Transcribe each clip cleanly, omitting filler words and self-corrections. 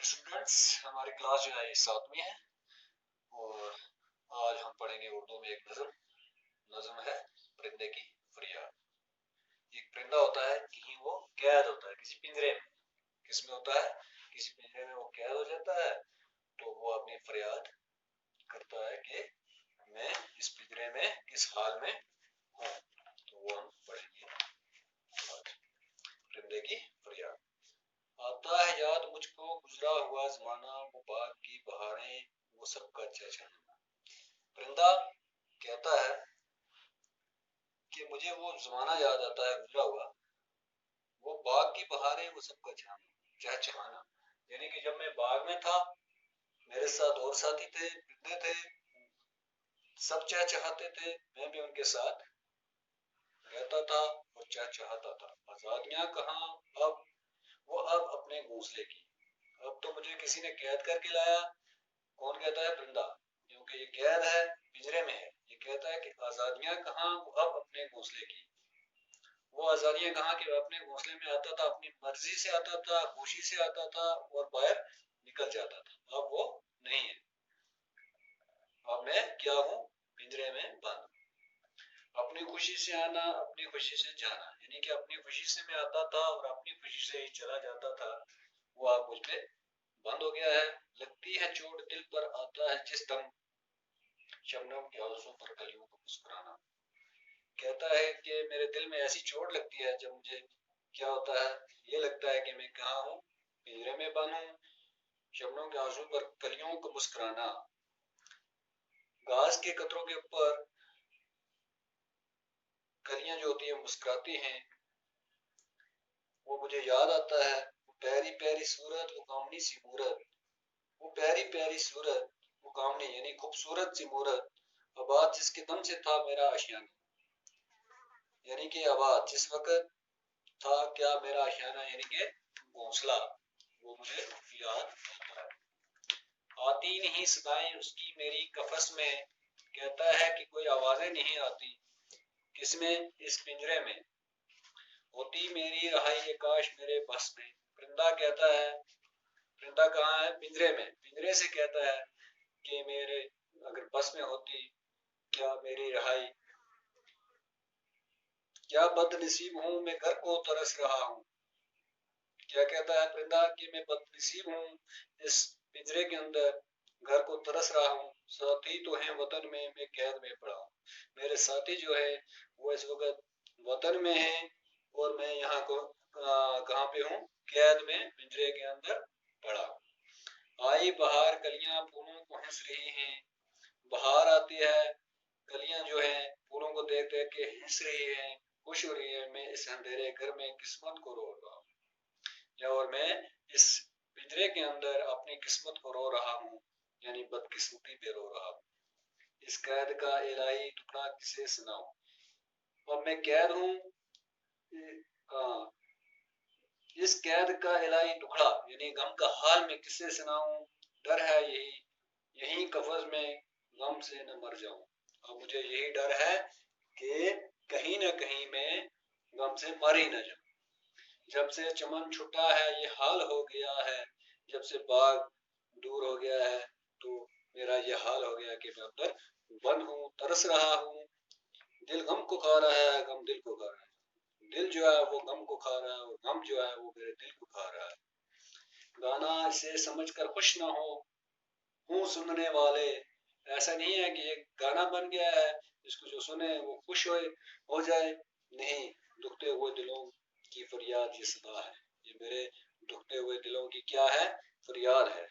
Students, हमारी class जो है ये 7वीं है और आज हम पढ़ेंगे उर्दू में एक नज़म है परिंदे की फरियाद। एक परिंदा होता है, कहीं वो कैद होता है किसी पिंजरे में। किसमें होता है? किसी पिंजरे में वो कैद हो जाता है, तो वो अपनी फरियाद करता है कि मैं इस पिंजरे में किस हाल में हूँ। तो वो हम पढ़ेंगे आज, परिंदे की फरियाद। आता है याद मुझको गुजरा हुआ जमाना, वो बाग की बहारें, वो सब का चहचहाना। परिंदा कहता है कि मुझे वो जमाना याद आता है गुजरा हुआ, वो बाग की बहारें, वो सब का चहचहाना। यानी कि जब मैं बाग में था, मेरे साथ और साथी थे, परिंदे थे, सब चहचहाते थे, मैं भी उनके साथ रहता था और चहचहाता था। आजादियां कहाँ अब, वो अब अपने घोंसले की। अब तो मुझे किसी ने कैद करके लाया। कौन कहता है? परिंदा, क्योंकि ये कैद है, पिंजरे में है। ये कहता है कि आजादियां कहाँ, वो अब अपने घोंसले की। वो आजादियां कहाँ कि अपने घोंसले में आता था, अपनी मर्जी से आता था, खुशी से आता था और बाहर निकल जाता था। अब वो नहीं है। अब मैं क्या हूँ? पिंजरे में बंद। अपनी खुशी से आना, अपनी खुशी से जाना, यानी कि अपनी खुशी से मैं आता था और अपनी खुशी से ही चला जाता था। वो आप मुझ पे बंद हो गया है। लगती है चोट दिल पर, आता है जिस दम, शबनम के आंसू पर कलियों को मुस्कुराना। कहता है कि मेरे दिल में ऐसी चोट लगती है जब मुझे क्या होता है, ये लगता है कि मैं कहाँ हूँ? पिंजरे में बंद हूँ। शबनम के आंसू पर कलियों को मुस्कुराना, घास के कतरों के ऊपर कलियां जो होती है मुस्कुराती हैं। वो मुझे याद आता है, वो प्यारी प्यारी सूरत, वो कामनी सी मूरत, वो प्यारी प्यारी सूरत, वो कामनी यानी खूबसूरत सी मूरत, आबाद जिसके दम से था मेरा आशियाना। यानी कि आबाद जिस वक्त था क्या मेरा आशियाना, यानी कि घोंसला, वो मुझे याद आता है। आती नहीं सदाएं उसकी मेरी कफस में, कहता है कि कोई आवाजें नहीं आती किसमें? इस पिंजरे में। होती मेरी रहाई ये काश मेरे बस में। परिंदा कहता है, परिंदा कहाँ है? पिंजरे में। पिंजरे से कहता है कि मेरे अगर बस में होती, क्या मेरी रहाई, क्या बदनसीब हूँ मैं घर को तरस रहा हूँ। क्या कहता है परिंदा? कि मैं बदनसीब हूँ, इस पिंजरे के अंदर घर को तरस रहा हूँ। साथी तो है वतन में, मैं कैद में पड़ा हूँ। मेरे साथी जो है वो इस वक्त वतन में है और मैं यहाँ को कहाँ पे हूँ? कैद में, पिंजरे के अंदर पड़ा हूँ। आई बहार कलियां फूलों को हंस रही हैं, बहार आती है, कलियां जो है फूलों को देख देख के हंस रही है, खुश हो रही है। मैं इस अंधेरे घर में किस्मत को रो रहा हूँ, या और मैं इस पिंजरे के अंदर अपनी किस्मत को रो रहा हूँ, यानी बदकिस्मती पे रो रहा हूँ। इस कैद का इलाही टुकड़ा किसे सुनाऊं। अब मैं कैद हूँ, इस कैद का इलाही टुकड़ा यानी गम का हाल मैं किससे सुनाऊं। डर है यही, यही कफस में गम से न मर जाऊं। अब मुझे यही डर है कि कहीं ना कहीं मैं गम से मर ही न जाऊं। जब से चमन छुटा है ये हाल हो गया है, जब से बाग दूर हो गया है तो मेरा ये हाल हो गया कि मैं अंदर बंद हूँ, तरस रहा हूँ। दिल गम को खा रहा है, गम दिल को खा रहा है। दिल जो है वो गम को खा रहा है और गम जो है वो मेरे दिल को खा रहा है। गाना इसे समझकर खुश ना हूँ सुनने वाले। ऐसा नहीं है कि एक गाना बन गया है, इसको जो सुने वो खुश हो जाए। नहीं, दुखते हुए दिलों की फरियाद ये सदा है। ये मेरे दुखते हुए दिलों की क्या है? फरियाद है।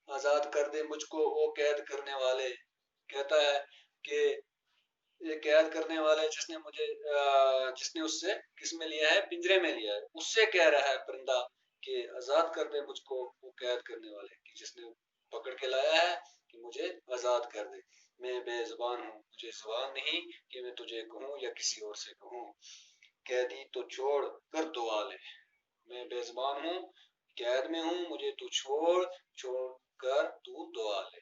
आजाद कर दे मुझको ओ कैद करने वाले। कहता है कि ये कैद करने वाले जिसने मुझे जिसने उससे किस में लिया है? पिंजरे में लिया है। उससे कह रहा है परिंदा कि आजाद कर दे मुझको वो कैद करने वाले, कि जिसने पकड़ के लाया है कि मुझे आजाद कर दे। मैं बेजुबान हूँ, मुझे जुबान नहीं कि मैं तुझे कहूँ या किसी और से कहूँ। कैदी तो छोड़ कर दुआ ले। मैं बेजुबान हूँ, कैद में हूँ, मुझे तू छोड़ कर तू दुआ ले।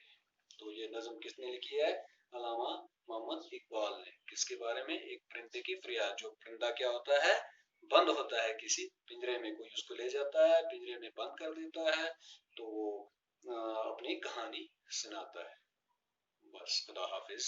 तो ये नज्म किसने लिखी है? अल्लामा मोहम्मद इकबाल ने। किसके बारे में? एक परिंदे की फरियाद। जो परिंदा क्या होता है? بند ہوتا ہے کسی پنجرے میں، کوئی اس کو لے جاتا ہے پنجرے میں بند کر دیتا ہے تو وہ اپنی کہانی سناتا ہے. بس خدا حافظ.